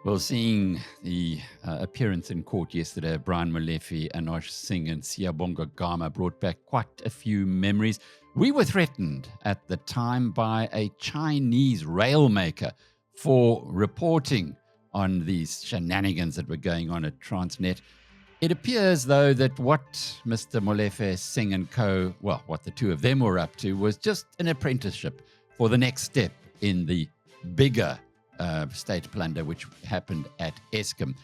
Well, seeing the appearance in court yesterday of Brian Molefe, Anoj Singh, and Siyabonga Gama brought back quite a few memories. We were threatened at the time by a Chinese rail maker for reporting on these shenanigans that were going on at Transnet. It appears, though, that what Mr. Molefe, Singh and co., well, what the two of them were up to was just an apprenticeship for the next step in the bigger state plunder, which happened at Eskom.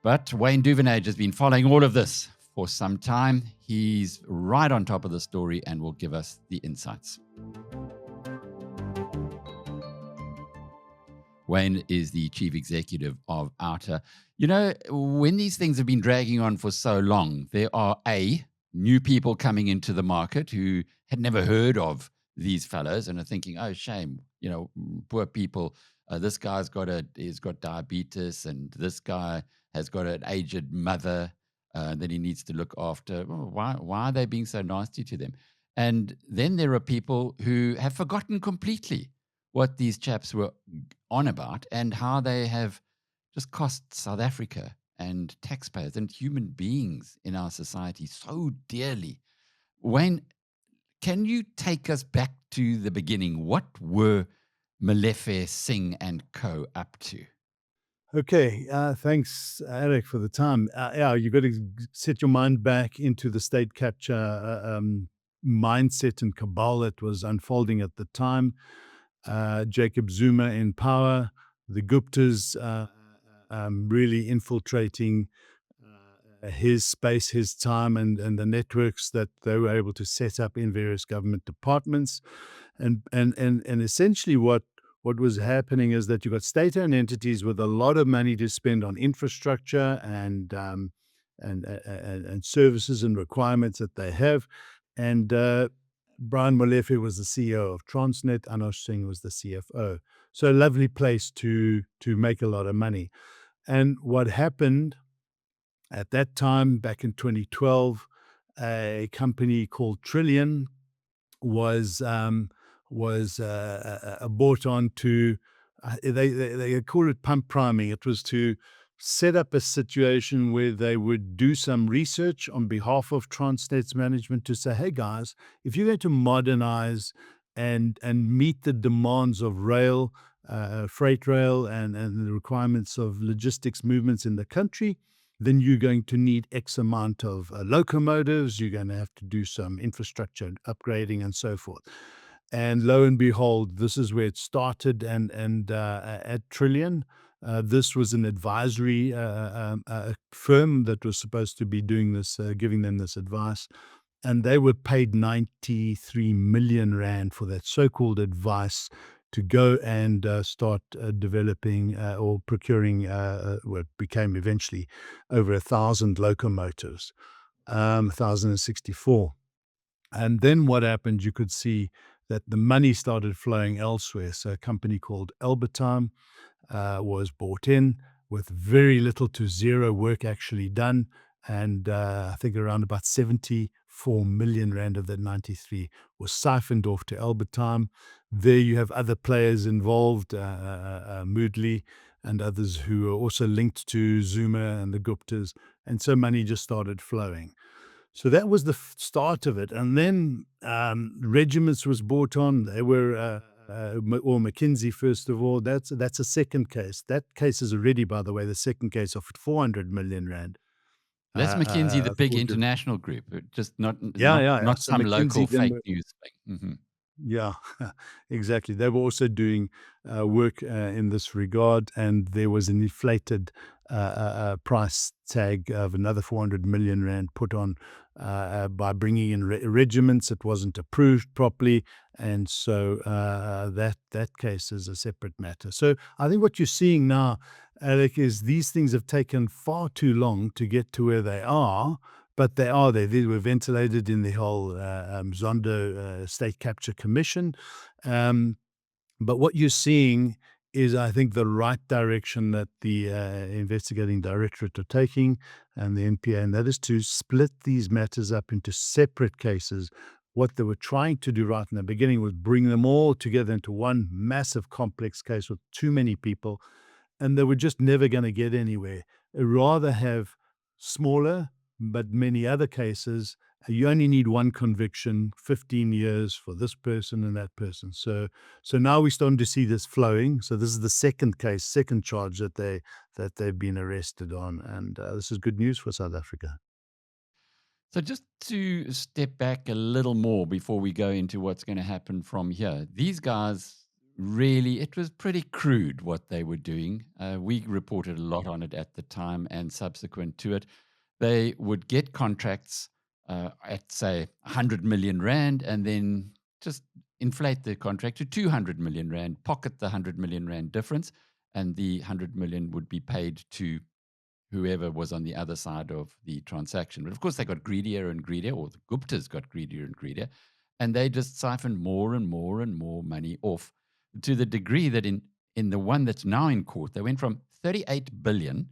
But Wayne Duvenage has been following all of this for some time. He's right on top of the story and will give us the insights. Wayne is the chief executive of OUTA. You know, when these things have been dragging on for so long, there are new people coming into the market who had never heard of these fellows and are thinking, oh, shame, poor people. This guy's he's got diabetes, and this guy has got an aged mother that he needs to look after. Why are they being so nasty to them? And then there are people who have forgotten completely what these chaps were on about and how they have just cost South Africa and taxpayers and human beings in our society so dearly. Wayne, can you take us back to the beginning? What were Molefe, Singh and co. up to? Okay, thanks, Alec, for the time. You got to set your mind back into the state capture mindset and cabal that was unfolding at the time. Jacob Zuma in power, the Guptas really infiltrating his space, his time, and the networks that they were able to set up in various government departments, and essentially what was happening is that you got state-owned entities with a lot of money to spend on infrastructure and services and requirements that they have, and Brian Molefe was the CEO of Transnet, Anoj Singh was the CFO. So a lovely place to make a lot of money. And what happened at that time, back in 2012, a company called Trillion was bought on to, they call it pump priming. It was to set up a situation where they would do some research on behalf of Transnet's management to say, hey guys, if you're going to modernize and meet the demands of rail, freight rail, and the requirements of logistics movements in the country, then you're going to need X amount of locomotives, you're going to have to do some infrastructure upgrading and so forth. And lo and behold, this is where it started. And at Trillion, this was an advisory firm that was supposed to be doing this, giving them this advice. And they were paid 93 million rand for that so-called advice to go and start developing or procuring what became eventually over 1,000 locomotives, 1,064. And then what happened, you could see that the money started flowing elsewhere. So a company called Elbertime was bought in with very little to zero work actually done. And I think around about 74 million rand of that 93 was siphoned off to Elbertime. There you have other players involved, Moodley and others who are also linked to Zuma and the Guptas. And so money just started flowing. So that was the start of it. And then Regiments was brought on. They were, or McKinsey, first of all. That's a second case. That case is already, by the way, the second case of 400 million rand. That's McKinsey, the big for international group, just not So some local McKinsey then fake were, news thing. Mm-hmm. yeah, exactly. They were also doing work in this regard, and there was an inflated price tag of another 400 million rand put on by bringing in regiments. It wasn't approved properly, and so that case is a separate matter. So I think what you're seeing now, Alec, is these things have taken far too long to get to where they are. But they are there. They were ventilated in the whole Zondo State Capture Commission. But what you're seeing is, I think, the right direction that the investigating directorate are taking and the NPA, and that is to split these matters up into separate cases. What they were trying to do right in the beginning was bring them all together into one massive complex case with too many people. and they were just never going to get anywhere. Rather have smaller, but many other cases, you only need one conviction, 15 years for this person and that person. So now we're starting to see this flowing. So this is the second case, second charge that they've been arrested on, and this is good news for South Africa. So, just to step back a little more before we go into what's going to happen from here, these guys really, it was pretty crude what they were doing. We reported a lot on it at the time and subsequent to it. They would get contracts at, say, 100 million Rand and then just inflate the contract to 200 million Rand, pocket the 100 million Rand difference, and the 100 million would be paid to whoever was on the other side of the transaction. But of course, they got greedier and greedier, or the Guptas got greedier and greedier, and they just siphoned more and more and more money off to the degree that in the one that's now in court, they went from 38 billion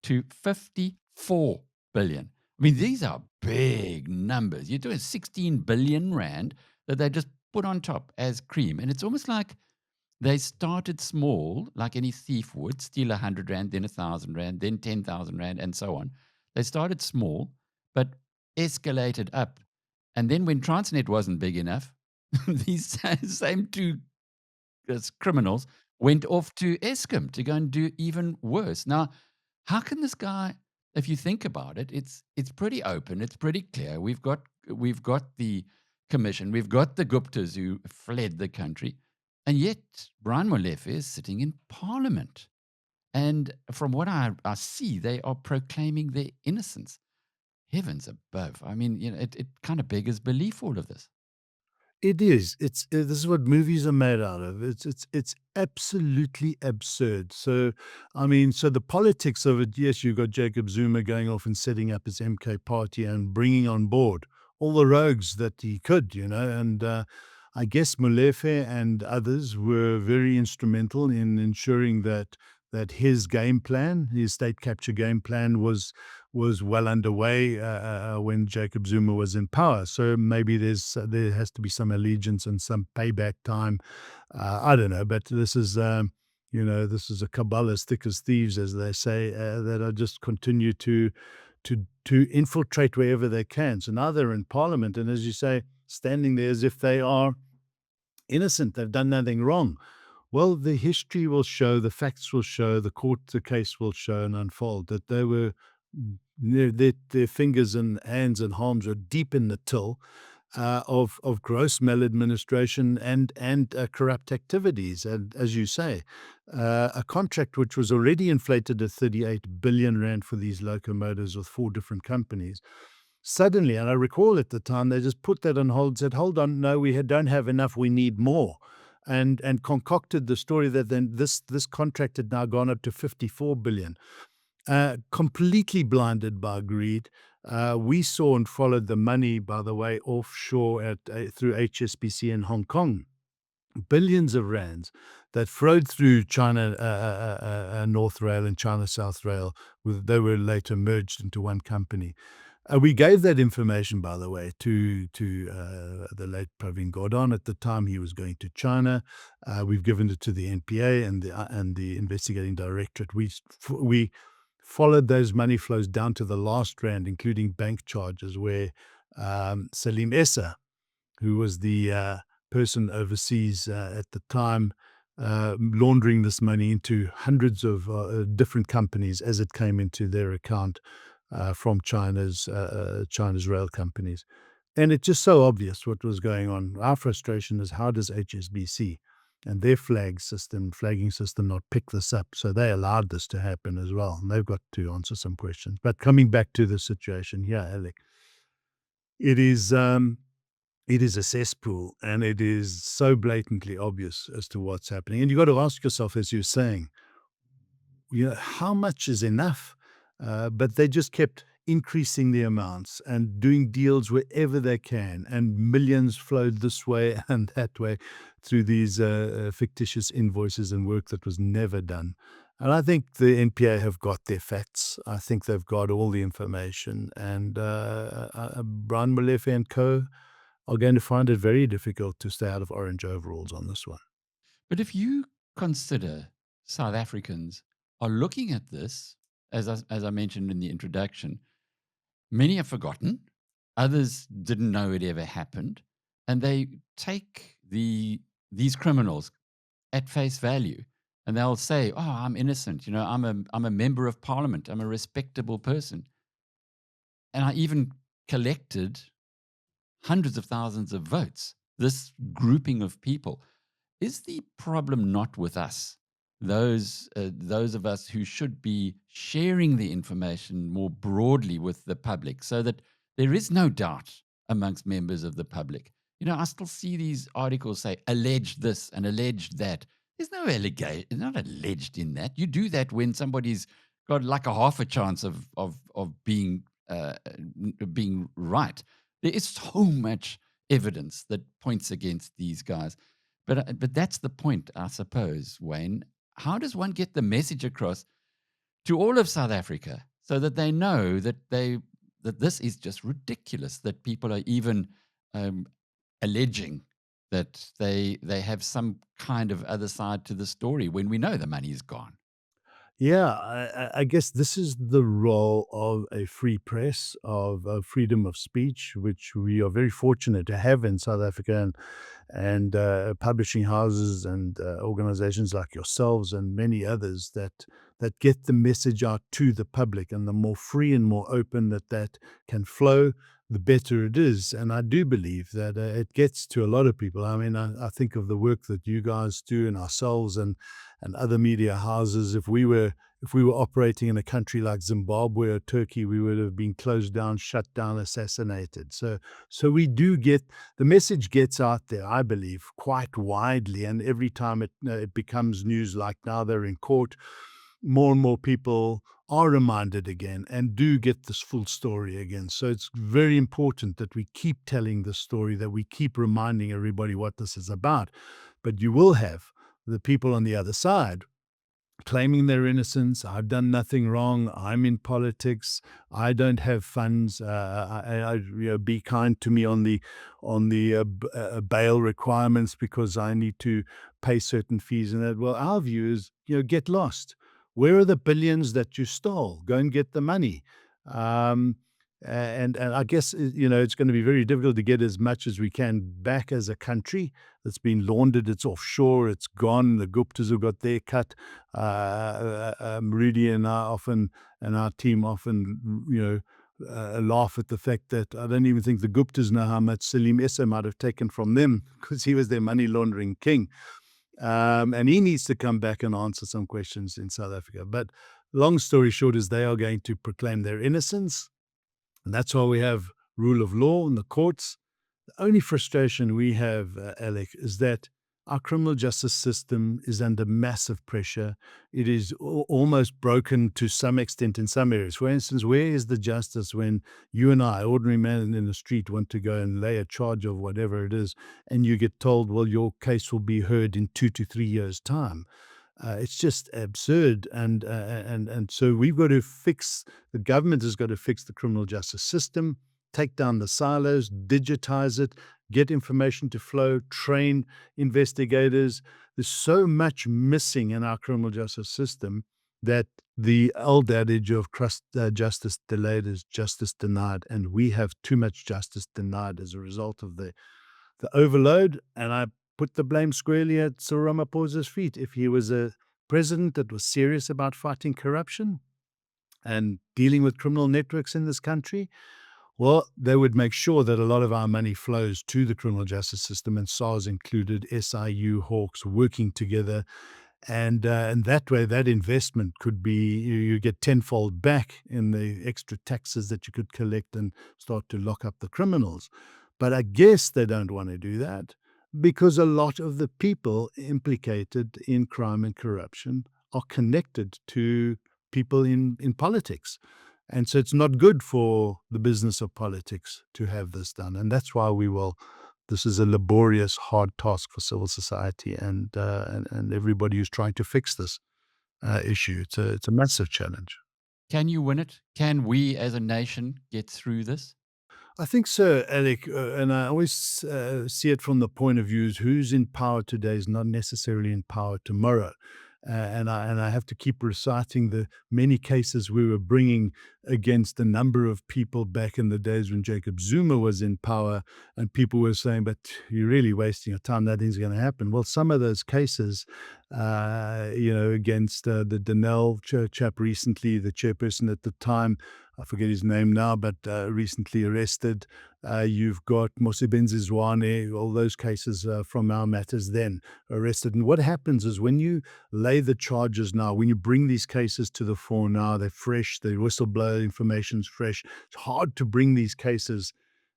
to 54 billion. I mean, these are big numbers. You're doing 16 billion Rand that they just put on top as cream. And it's almost like they started small, like any thief would, steal 100 Rand, then 1,000 Rand, then 10,000 Rand, and so on. They started small, but escalated up. And then when Transnet wasn't big enough, these same two criminals went off to Eskom to go and do even worse. Now, how can this guy, if you think about it, it's pretty open, it's pretty clear. We've got the commission, we've got the Guptas who fled the country, and yet Brian Molefe is sitting in Parliament. And from what I see, they are proclaiming their innocence. Heavens above! I mean, it kind of beggars belief. All of this. It is. This is what movies are made out of. It's absolutely absurd. So, I mean, so the politics of it. Yes, you've got Jacob Zuma going off and setting up his MK party and bringing on board all the rogues that he could, and I guess Molefe and others were very instrumental in ensuring that his game plan, his state capture game plan, was well underway when Jacob Zuma was in power. So maybe there has to be some allegiance and some payback time. I don't know, but this is this is a cabal as thick as thieves, as they say, that are just continue to infiltrate wherever they can. So now they're in Parliament, and as you say, standing there as if they are innocent. They've done nothing wrong. Well, the history will show, the facts will show, the case will show and unfold that they were their fingers and hands and arms were deep in the till of gross maladministration and corrupt activities. And as you say, a contract which was already inflated at 38 billion Rand for these locomotives with 4 different companies. Suddenly, and I recall at the time, they just put that on hold, said, hold on, no, don't have enough, we need more. And concocted the story that then this contract had now gone up to 54 billion. Completely blinded by greed. We saw and followed the money, by the way, offshore through HSBC in Hong Kong. Billions of rands that flowed through China North Rail and China South Rail. They were later merged into one company. We gave that information, by the way, to the late Pravin Gordhan. At the time, he was going to China. We've given it to the NPA and the investigating directorate. We followed those money flows down to the last rand, including bank charges, where Salim Essa, who was the person overseas at the time, laundering this money into hundreds of different companies as it came into their account from China's rail companies. And it's just so obvious what was going on. Our frustration is, how does HSBC and their flagging system not pick this up? So they allowed this to happen as well. And they've got to answer some questions. But coming back to the situation here, Alec, it is a cesspool, and it is so blatantly obvious as to what's happening. And you've got to ask yourself, as you're saying, how much is enough? But they just kept increasing the amounts and doing deals wherever they can, and millions flowed this way and that way through these fictitious invoices and work that was never done. And I think the NPA have got their facts. I think they've got all the information, and Brian Molefe and co are going to find it very difficult to stay out of orange overalls on this one. But if you consider South Africans are looking at this, as I mentioned in the introduction, many have forgotten, others didn't know it ever happened, and they take these criminals at face value, and they'll say, "Oh, I'm innocent. You know, I'm a member of parliament. I'm a respectable person, and I even collected hundreds of thousands of votes." This grouping of people is the problem not with us, those of us who should be sharing the information more broadly with the public, so that there is no doubt amongst members of the public. You know, I still see these articles say alleged this and alleged that. There's no allegation, it's not alleged in that. You do that when somebody's got like a half a chance of being right. There is so much evidence that points against these guys. But that's the point, I suppose, Wayne. How does one get the message across to all of South Africa so that they know that this is just ridiculous, that people are even um, alleging that they have some kind of other side to the story when we know the money is gone? Yeah, I guess this is the role of a free press, of freedom of speech, which we are very fortunate to have in South Africa, and publishing houses and organizations like yourselves and many others that get the message out to the public. And the more free and more open that can flow, the better it is. And I do believe that it gets to a lot of people. I mean, I think of the work that you guys do and ourselves and other media houses. If we were operating in a country like Zimbabwe or Turkey, we would have been closed down, shut down, assassinated. So we do get the message gets out there, I believe, quite widely. And every time it becomes news, like now they're in court, more and more people are reminded again and do get this full story again. So it's very important that we keep telling the story, that we keep reminding everybody what this is about. But you will have the people on the other side claiming their innocence. I've done nothing wrong. I'm in politics. I don't have funds. Be kind to me on the bail requirements because I need to pay certain fees and that. Well, our view is, get lost. Where are the billions that you stole? Go and get the money. Um, and I guess it's going to be very difficult to get as much as we can back as a country that's been laundered. It's offshore. It's gone. The Guptas have got their cut. Rudy and our team often, laugh at the fact that I don't even think the Guptas know how much Salim Essa might have taken from them because he was their money laundering king. And he needs to come back and answer some questions in South Africa. But long story short is they are going to proclaim their innocence. And that's why we have rule of law in the courts. The only frustration we have, Alec, is that our criminal justice system is under massive pressure. It is almost broken to some extent in some areas. For instance, where is the justice when you and I, ordinary man in the street, want to go and lay a charge of whatever it is, and you get told, well, your case will be heard in 2 to 3 years' time? It's just absurd, and so we've got to fix. The government has got to fix the criminal justice system, take down the silos, digitize it, get information to flow, train investigators. There's so much missing in our criminal justice system that the old adage of justice delayed is justice denied, and we have too much justice denied as a result of the overload. And I put the blame squarely at Cyril Ramaphosa's feet. If he was a president that was serious about fighting corruption and dealing with criminal networks in this country, well, they would make sure that a lot of our money flows to the criminal justice system, and SARS included, SIU, Hawks working together. And that way, that investment could be, you get tenfold back in the extra taxes that you could collect and start to lock up the criminals. But I guess they don't want to do that because a lot of the people implicated in crime and corruption are connected to people in politics. And so it's not good for the business of politics to have this done. And that's why this is a laborious, hard task for civil society and everybody who's trying to fix this issue. It's a massive challenge. Can you win it? Can we as a nation get through this? I think so, Alec. And I always see it from the point of view is who's in power today is not necessarily in power tomorrow. And I have to keep reciting the many cases we were bringing against a number of people back in the days when Jacob Zuma was in power, and people were saying, "But you're really wasting your time. Nothing's going to happen." Well, some of those cases, against the Denel chap recently, the chairperson at the time, I forget his name now, but recently arrested. You've got Mosebenzi Zwane, all those cases from our matters then arrested. And what happens is when you lay the charges now, when you bring these cases to the fore now, they're fresh, the whistleblower information's fresh. It's hard to bring these cases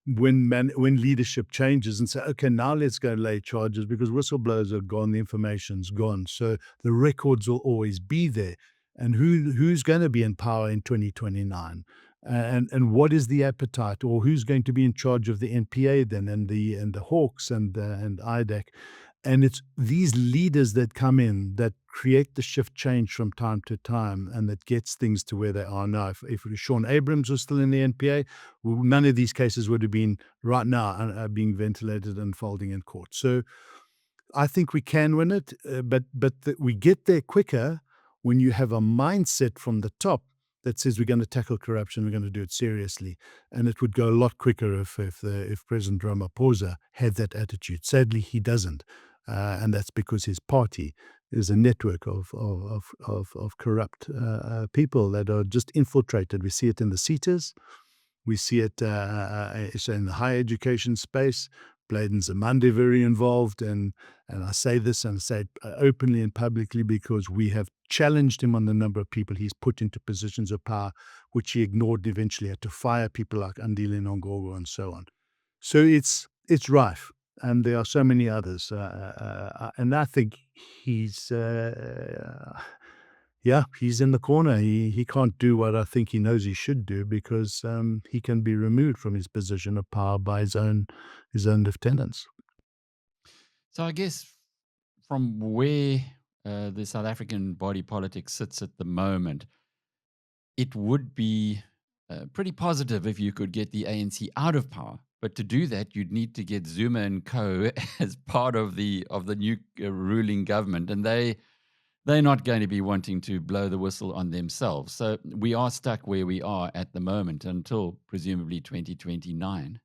when leadership changes and say, okay, now let's go lay charges, because whistleblowers are gone, the information's gone. So the records will always be there. And who's going to be in power in 2029? And what is the appetite, or who's going to be in charge of the NPA then, and the Hawks and IDAC? And it's these leaders that come in that create the shift change from time to time, and that gets things to where they are now. If Sean Abrams was still in the NPA, well, none of these cases would have been right now being ventilated and folding in court. So I think we can win it, but we get there quicker when you have a mindset from the top that says we're going to tackle corruption, we're going to do it seriously, and it would go a lot quicker if President Ramaphosa had that attitude. Sadly, he doesn't, and that's because his party is a network of corrupt people that are just infiltrated. We see it in the seaters. We see it in the higher education space. Bladen Zamande very involved, and I say this and I say it openly and publicly because we have challenged him on the number of people he's put into positions of power, which he ignored and eventually had to fire people like Andile Nongogo and so on. So it's rife, and there are so many others, and I think he's he's in the corner. He can't do what I think he knows he should do, because he can be removed from his position of power by his own lieutenants. So I guess from where the South African body politic sits at the moment, it would be pretty positive if you could get the ANC out of power. But to do that, you'd need to get Zuma and co as part of the new ruling government, and they're not going to be wanting to blow the whistle on themselves. So we are stuck where we are at the moment until presumably 2029.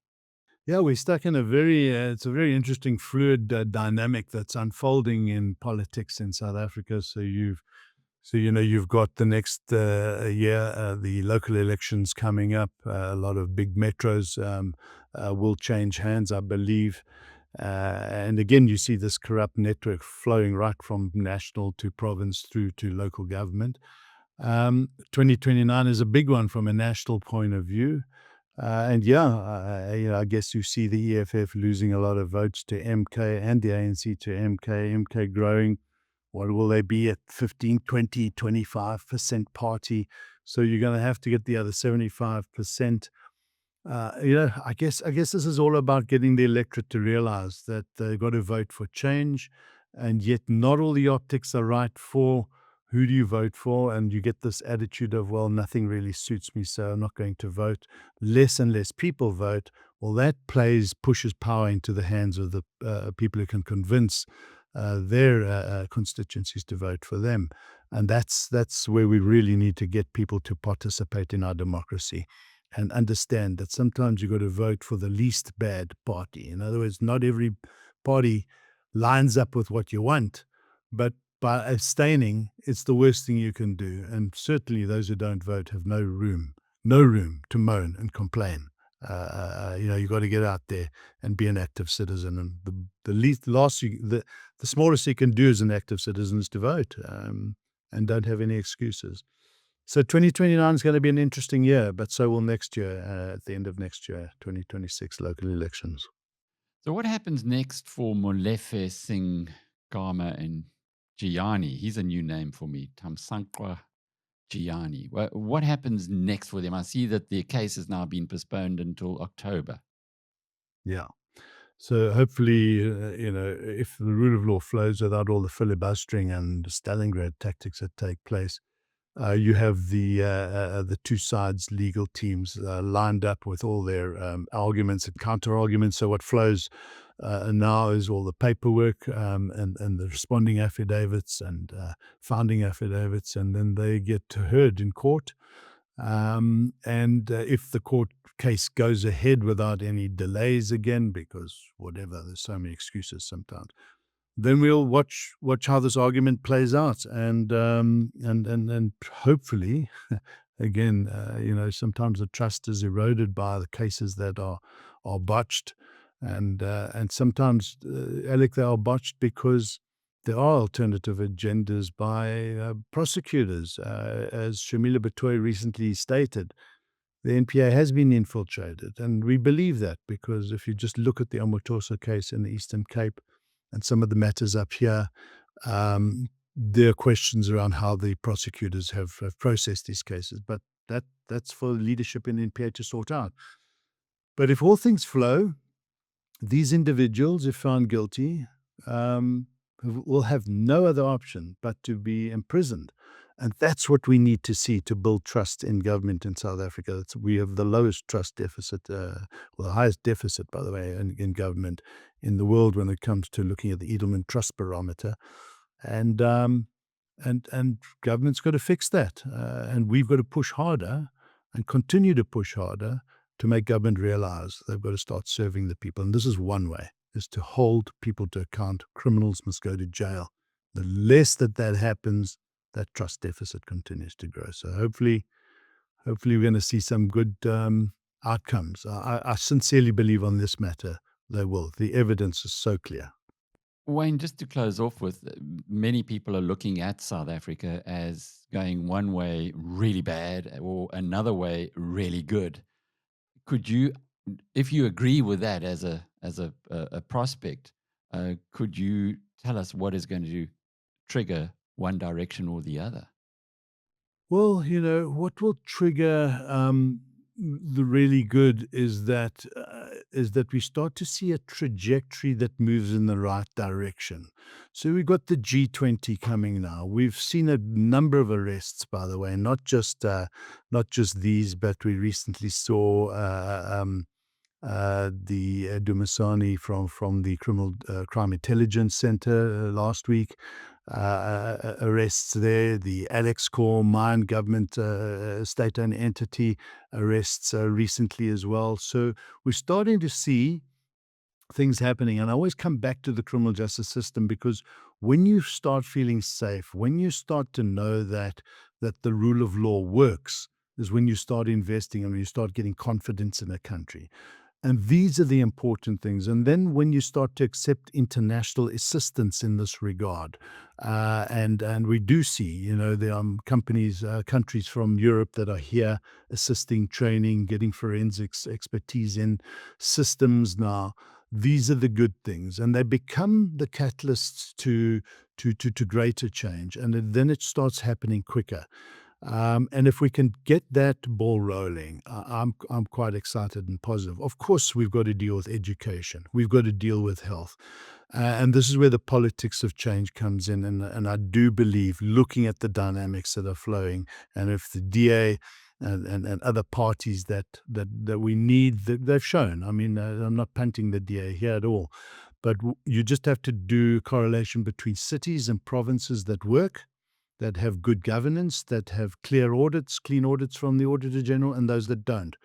Yeah, we're stuck in it's a very interesting fluid dynamic that's unfolding in politics in South Africa. So you've got the next year, the local elections coming up. A lot of big metros will change hands, I believe. And again, you see this corrupt network flowing right from national to province through to local government. 2029 is a big one from a national point of view. I guess you see the EFF losing a lot of votes to MK and the ANC to MK. MK growing. What will they be at? 15, 20, 25% party. So you're going to have to get the other 75%. I guess this is all about getting the electorate to realize that they've got to vote for change, and yet not all the optics are right for who do you vote for, and you get this attitude of, well, nothing really suits me, so I'm not going to vote. Less and less people vote. Well, that pushes power into the hands of the people who can convince their constituencies to vote for them. And that's where we really need to get people to participate in our democracy and understand that sometimes you've got to vote for the least bad party. In other words, not every party lines up with what you want, but by abstaining, it's the worst thing you can do. And certainly those who don't vote have no room to moan and complain. You've got to get out there and be an active citizen. And the smallest you can do as an active citizen is to vote, and don't have any excuses. So 2029 is going to be an interesting year, but so will next year, at the end of next year, 2026 local elections. So what happens next for Molefe, Singh, Gama, and Gianni? He's a new name for me, Tamsankwa Gianni. What happens next for them? I see that their case has now been postponed until October. Yeah. So hopefully, if the rule of law flows without all the filibustering and Stalingrad tactics that take place, you have the two sides' legal teams lined up with all their arguments and counter arguments. So what flows And now is all the paperwork and the responding affidavits and founding affidavits, and then they get heard in court. And if the court case goes ahead without any delays again, because whatever, there's so many excuses sometimes, then we'll watch how this argument plays out, and hopefully, again, sometimes the trust is eroded by the cases that are botched, and sometimes, Alec, they are botched because there are alternative agendas by prosecutors, as Shamila Batoy recently stated. The NPA has been infiltrated, and we believe that because if you just look at the Omotoso case in the Eastern Cape and some of the matters up here, there are questions around how the prosecutors have processed these cases, but that's for leadership in the NPA to sort out. But if all things flow, these individuals, if found guilty, will have no other option but to be imprisoned. And that's what we need to see to build trust in government in South Africa. We have the lowest trust deficit, well, the highest deficit, by the way, in government in the world when it comes to looking at the Edelman Trust Barometer. And government's got to fix that. And we've got to push harder and continue to push harder to make government realize they've got to start serving the people. And this is one way, is to hold people to account. Criminals must go to jail. The less that happens, that trust deficit continues to grow. So hopefully we're going to see some good outcomes. I sincerely believe on this matter they will. The evidence is so clear. Wayne, just to close off with, many people are looking at South Africa as going one way really bad or another way really good. Could you, if you agree with that as a prospect, could you tell us what is going to trigger one direction or the other? Well, what will trigger the really good is that we start to see a trajectory that moves in the right direction. So we've got the G20 coming now. We've seen a number of arrests, by the way, not just these, but we recently saw the Dumasani from the Criminal Crime Intelligence Center last week. Arrests there. The Alex Core mine government state-owned entity arrests recently as well. So we're starting to see things happening. And I always come back to the criminal justice system because when you start feeling safe, when you start to know that the rule of law works, is when you start investing and when you start getting confidence in a country. And these are the important things. And then when you start to accept international assistance in this regard, and we do see, there are companies, countries from Europe that are here assisting, training, getting forensics expertise in systems now. These are the good things, and they become the catalysts to greater change, and then it starts happening quicker. And if we can get that ball rolling, I'm quite excited and positive. Of course, we've got to deal with education. We've got to deal with health. And this is where the politics of change comes in. And I do believe, looking at the dynamics that are flowing, and if the DA and other parties that we need, they've shown. I mean, I'm not punting the DA here at all. But you just have to do correlation between cities and provinces that work, that have good governance, that have clear audits, clean audits from the Auditor General, and those that don't.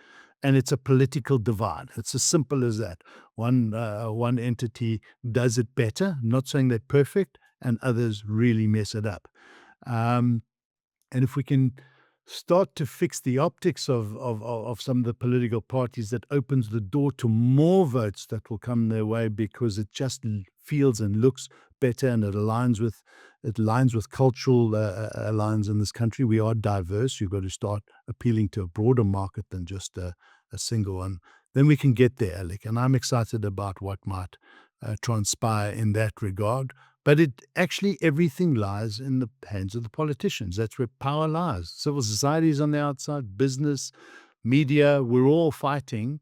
And it's a political divide. It's as simple as that. One entity does it better, not saying they're perfect, and others really mess it up. And if we can start to fix the optics of some of the political parties, that opens the door to more votes that will come their way because it just feels and looks better, and it aligns with cultural lines in this country. We are diverse. You've got to start appealing to a broader market than just a single one. Then we can get there, Alec. And I'm excited about what might transpire in that regard. But everything lies in the hands of the politicians. That's where power lies. Civil society is on the outside, business, media. We're all fighting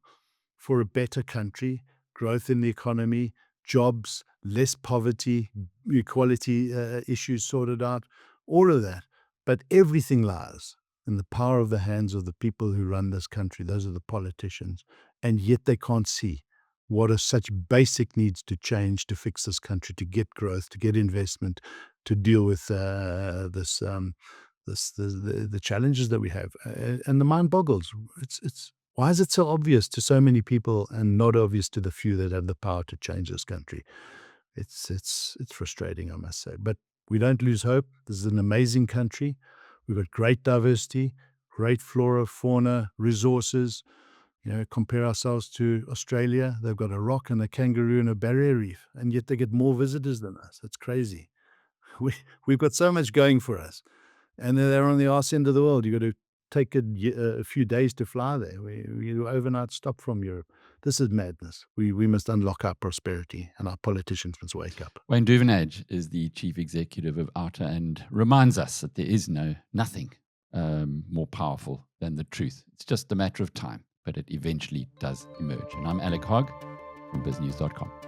for a better country, growth in the economy, jobs, less poverty, equality issues sorted out, all of that. But everything lies in the power of the hands of the people who run this country. Those are the politicians. And yet they can't see. what are such basic needs to change to fix this country, to get growth, to get investment, to deal with the challenges that we have. And the mind boggles. It's why is it so obvious to so many people and not obvious to the few that have the power to change this country? It's frustrating, I must say. But we don't lose hope. This is an amazing country. We've got great diversity, great flora, fauna, resources. Compare ourselves to Australia. They've got a rock and a kangaroo and a barrier reef, and yet they get more visitors than us. It's crazy. We've got so much going for us, and they're on the arse end of the world. You've got to take a few days to fly there. We overnight stop from Europe. This is madness. We must unlock our prosperity, and our politicians must wake up. Wayne Duvenage is the chief executive of OUTA and reminds us that there is nothing more powerful than the truth. It's just a matter of time, but it eventually does emerge. And I'm Alec Hogg from BizNews.com.